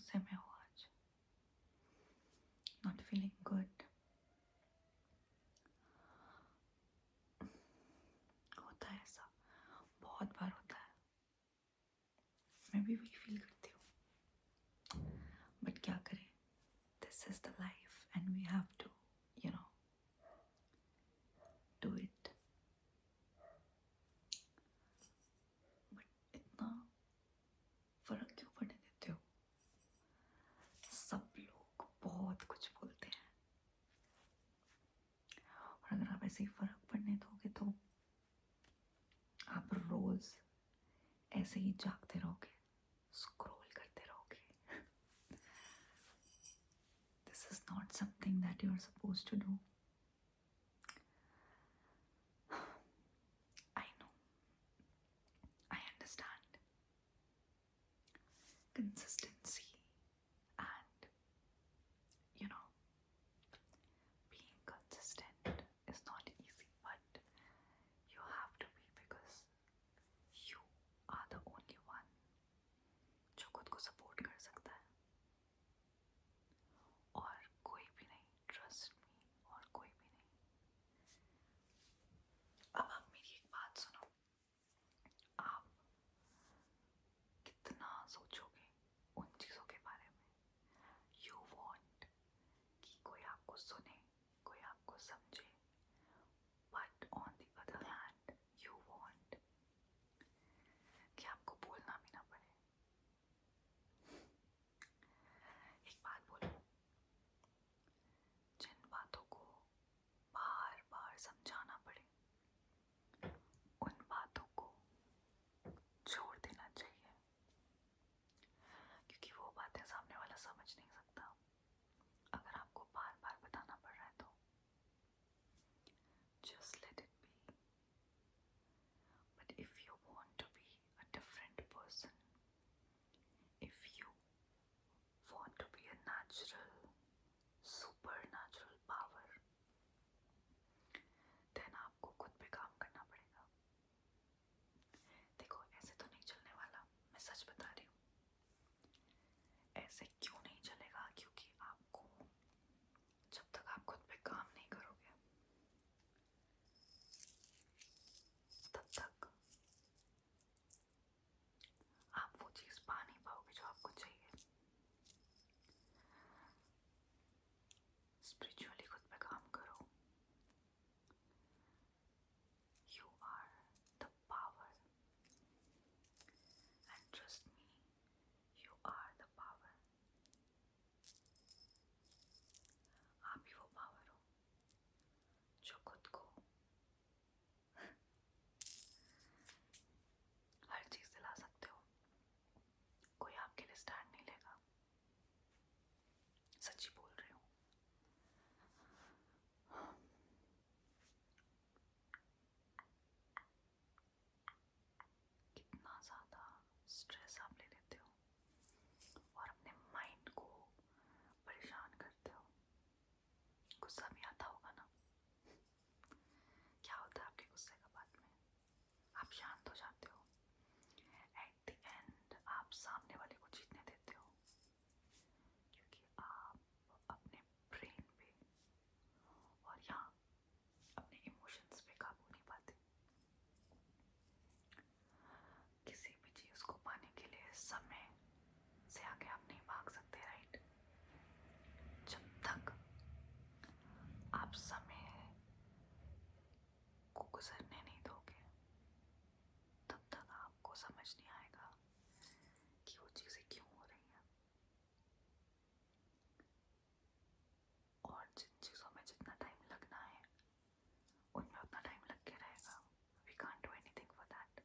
गुस्से में हो आज, नॉट फीलिंग गुड। होता है ऐसा, बहुत बार होता है, मैं भी वही फील करती हूँ, बट क्या करें, this is the life and we have to do it. But इतना फर्क क्यों पड़ने देते हो? सब लोग बहुत कुछ बोलते हैं, और अगर आप ऐसे ही फर्क पड़ने दोगे तो आप रोज ऐसे ही जागते रहोगे, स्क्रॉल करते रहोगे। This is not something that you are suppose to do. I know, I understand. Consistency and you know being consistent is not easy, but you have to be, because you are the only one जो खुद को support कर सकता है, और कोई भी नहीं, ट्रस्ट मी, और कोई भी नहीं। अब आप मेरी एक बात सुनो, आप कितना सोचोगे उन चीज़ों के बारे में? यू वॉन्ट कि कोई आपको सुने, कोई आपको समझे, but on the other hand you want कि आपको बोलना भी ना पड़े। एक बात बोलो, जिन बातों को बार बार समझाना पड़े, उन बातों को छोड़ देना चाहिए, क्योंकि वो बातें सामने वाला समझ नहीं सकता। अगर आपको बार बार बताना पड़ रहा है तो just let it be. But if you want to be a different person, if you want to be a natural, supernatural power, then आपको खुद पे काम करना पड़ेगा। देखो, ऐसे तो नहीं चलने वाला, मैं सच बता रही हूँ। ऐसे क्यों नहीं चलेगा? क्योंकि आपको, जब तक आप खुद पे काम नहीं करोगे, तब तक आप वो चीज़ पा नहीं पाओगे जो आपको चाहिए। स्पिरिचुअली खुद पे काम करो। You are the power, and trust me, you are the power. आप ही वो पावर हो जो खुद को हर चीज दिला सकते हो। कोई आपके लिए स्टैंड नहीं लेगा, सच्ची बोल रही हूँ। कितना ज्यादा स्ट्रेस आप ले लेते हो और अपने माइंड को परेशान करते हो। गुस्सा भी आता होगा ना? क्या होता है आपके गुस्से का बाद में? आप शांत हो जाते हो, एट द एंड आप सामने वाले को जीतने देते हो, क्योंकि आप अपने ब्रेन पे और यहाँ अपने इमोशंस पे काबू नहीं पाते। किसी भी चीज को पाने के लिए समय से आगे आप नहीं भाग सकते, राइट? जब तक आप समय को गुजरने नहीं दोगे, तब तक आपको समझ नहीं आएगा कि वो चीजें क्यों हो रही हैं। और जिन चीजों में जितना टाइम लगना है, उनमें उतना टाइम लग के रहेगा। We can't do anything for that.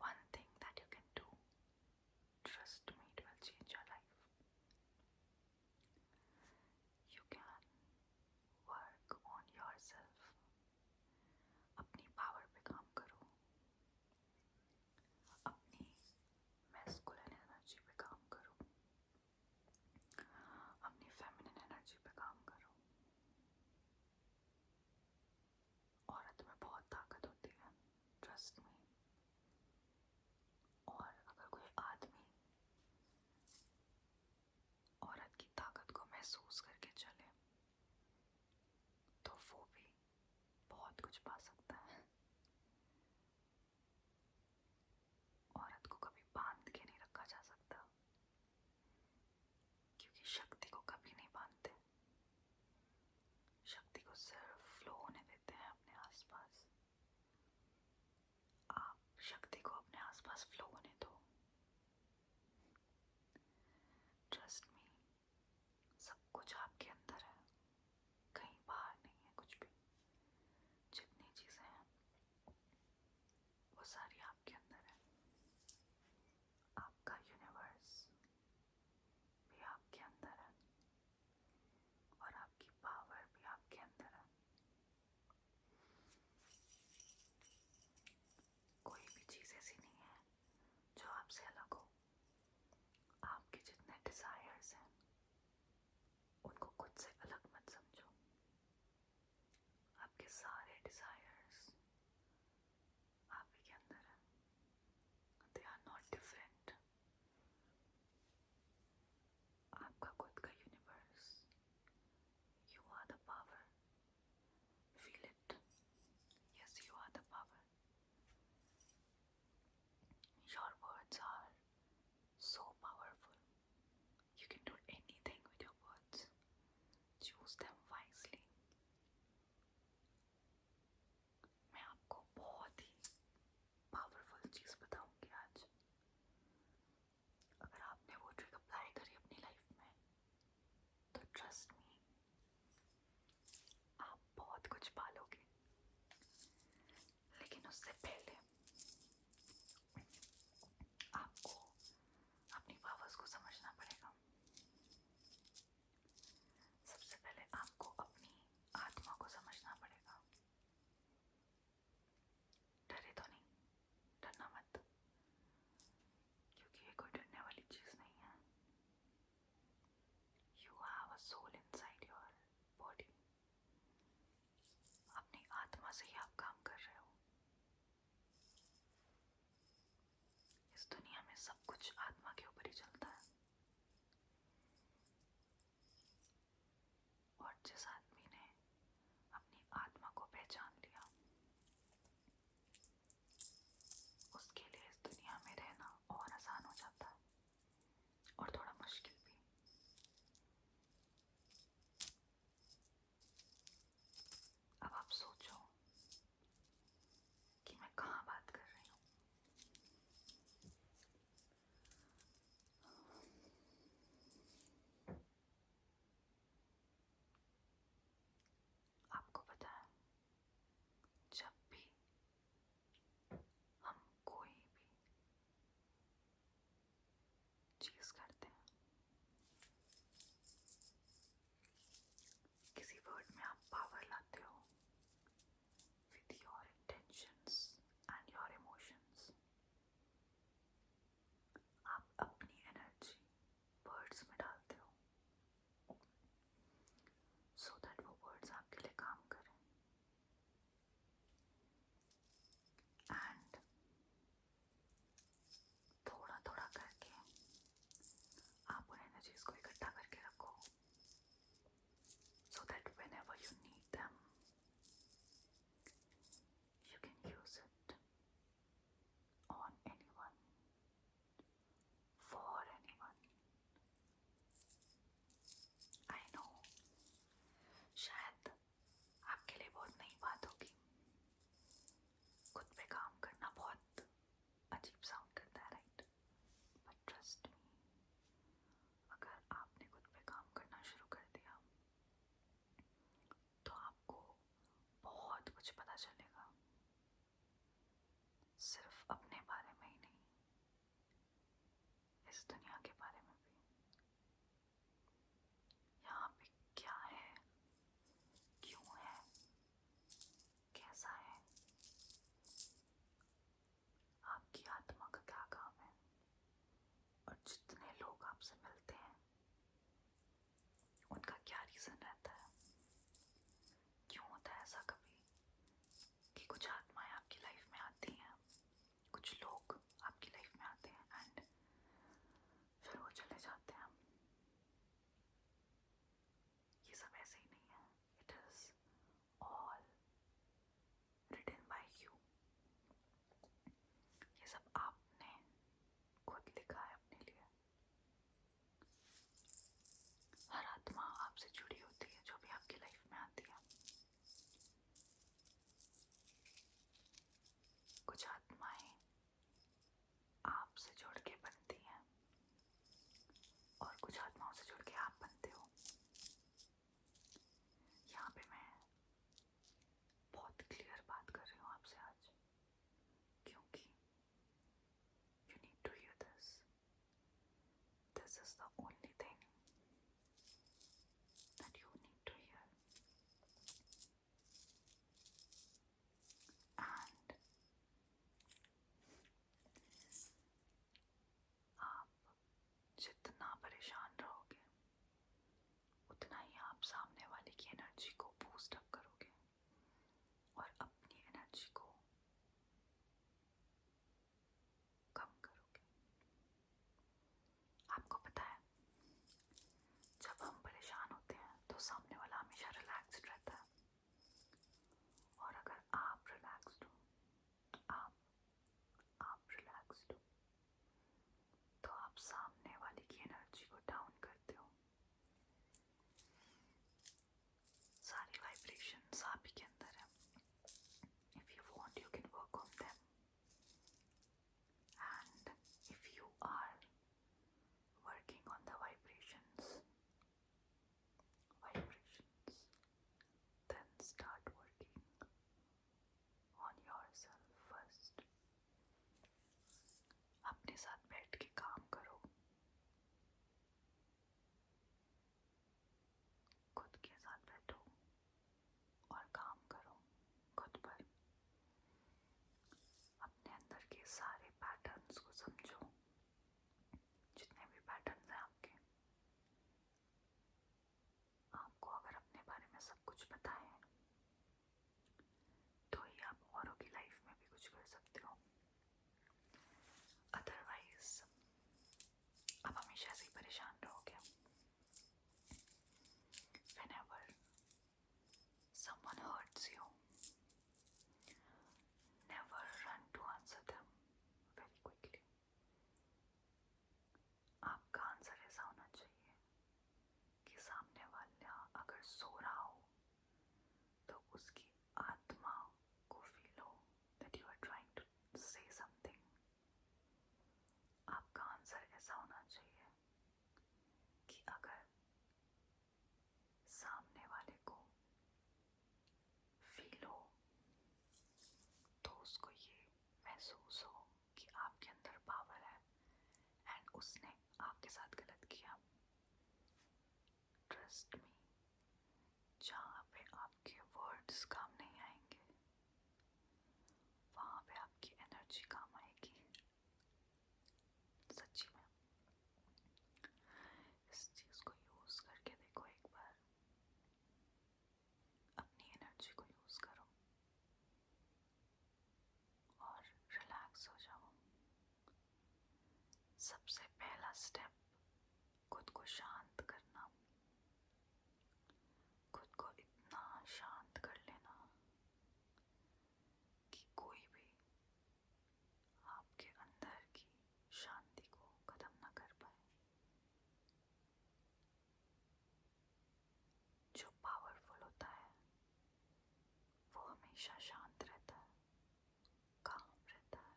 One thing that you can do, trust me, it will बहुत कुछ पा सकता है। औरत को कभी बांध के नहीं रखा जा सकता, क्योंकि शक्ति को कभी नहीं बांधते। शक्ति को सिर्फ फ्लो होने देते हैं अपने आसपास। आप शक्ति को अपने आसपास फ्लो होने दो। ट्रस्ट मी, सब कुछ आपके अंदर है, कहीं बाहर नहीं है कुछ भी। जितनी चीजें हैं वो सारी आपके अंदर है। आपका यूनिवर्स भी आपके अंदर है और आपकी पावर भी आपके अंदर है। कोई भी चीज़ ऐसी नहीं है जो आपसे अलग हो। आपके जितने डिज़ायर्स हैं उनको खुद से अलग मत समझो। आपके सारे डिज़ायर्स आप ही के अंदर हैं। They are not different. आपका खुद का universe. You are the power. Feel it. Yes, you are the power. Your words are so powerful. You can do anything with your words. Choose them wisely. मैं आपको बहुत ही powerful चीज़ बताऊंगी आज। अगर आपने वो ट्रिक अप्लाई करी अपनी लाइफ में तो ट्रस्ट मी, आप बहुत कुछ पालोगे। लेकिन उससे पहले आपको अपनी पावर्स को समझना पड़ेगा। सबसे पहले आपको अपनी आत्मा को समझना पड़ेगा। डरे तो नहीं, डरना मत, क्योंकि ये कोई डरने वाली चीज़ नहीं है। You have a soul inside your body. अपनी आत्मा से ही आप काम कर रहे हो। इस दुनिया में सब कुछ आत्मा के ऊपर ही चलता है। और जिस आदमी ने अपनी आत्मा को पहचान लिया, उसके लिए इस दुनिया में रहना और आसान हो जाता है, और थोड़ा मुश्किल भी। अब आप सोचो कि मैं कहाँ बात कर रही हूँ। आपको पता है, जब भी हम कोई भी चीज़ करते हैं, किसी वर्ड में आप पावर लाते हो with your intentions and your emotions। आप अपनी एनर्जी वर्ड्स में डालते हो so that वो वर्ड्स आपके लिए काम करें। एंड थोड़ा थोड़ा करके आप उन एनर्जीज को इकट्ठा करके रखो so that whenever you need them you can use it on anyone, for anyone। I know शायद आपके लिए बहुत नई बात होगी, खुद पे काम करना बहुत अजीब साउंड करता है, राइट? बट ट्रस्ट मी, अगर आपने खुद पे काम करना शुरू कर दिया तो आपको बहुत कुछ पता चलेगा। सिर्फ अपने बारे में ही नहीं, इस दुनिया के बारे में भी। यहाँ पे क्या है, क्यों है, कैसा है, आपकी आत्मा का क्या काम है, और जितने लोग आपसे मिलते हैं उनका क्या रीज़न रहता है। क्यों होता है ऐसा कभी कि कुछ आत्माएं आपकी लाइफ में आती हैं, कुछ लोग आपकी लाइफ में आते हैं एंड फिर वो चले जाते हैं। ये सब ऐसे ही नहीं है। इट इज़ ऑल सारे पैटर्न्स को समझो, जितने भी पैटर्न्स हैं आपके। आपको अगर अपने बारे में सब कुछ पता है तो ही आप औरों की लाइफ में भी कुछ कर सकते हो, अदरवाइज आप हमेशा से ही परेशान रहोगे। Whenever someone hurts you, never run to answer them very quickly. आपका आंसर ऐसा होना चाहिए कि सामने वाला अगर सो रहा हो तो उसकी आत्मा को फील हो that you are trying to say something. आपका आंसर ऐसा होना चाहिए कि अगर सामने वाले को फील हो तो उसको ये महसूस हो कि आपके अंदर पावर है एंड उसने आपके साथ गलत किया। ट्रस्ट मी, जहाँ पे आपके वर्ड्स काम नहीं आएंगे वहाँ पे आपकी एनर्जी काम आएगी। सच्ची में इस चीज़ को यूज़ करके देखो, एक बार अपनी एनर्जी को यूज़ करो और रिलैक्स हो जाओ। सबसे पहला स्टेप खुद को शांत करना, खुद को इतना शांत कर लेना कि कोई भी आपके अंदर की शांति को खत्म ना कर पाए। जो पावरफुल होता है वो हमेशा शांत रहता है, काम रहता है,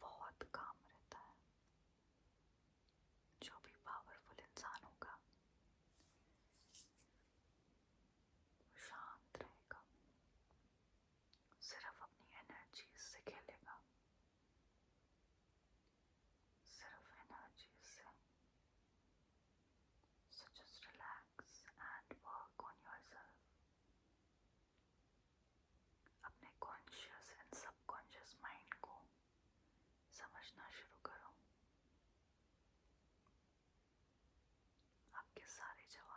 बहुत काम रहता है। जो भी पावरफुल इंसान होगा वो शांत रहेगा, सिर्फ अपनी एनर्जी से खेलेगा, सिर्फ एनर्जी से। So just relax and work on yourself. अपने कॉन्शियस एंड सबकॉन्शियस माइंड को समझना शुरू करो। आपके सारे जवाब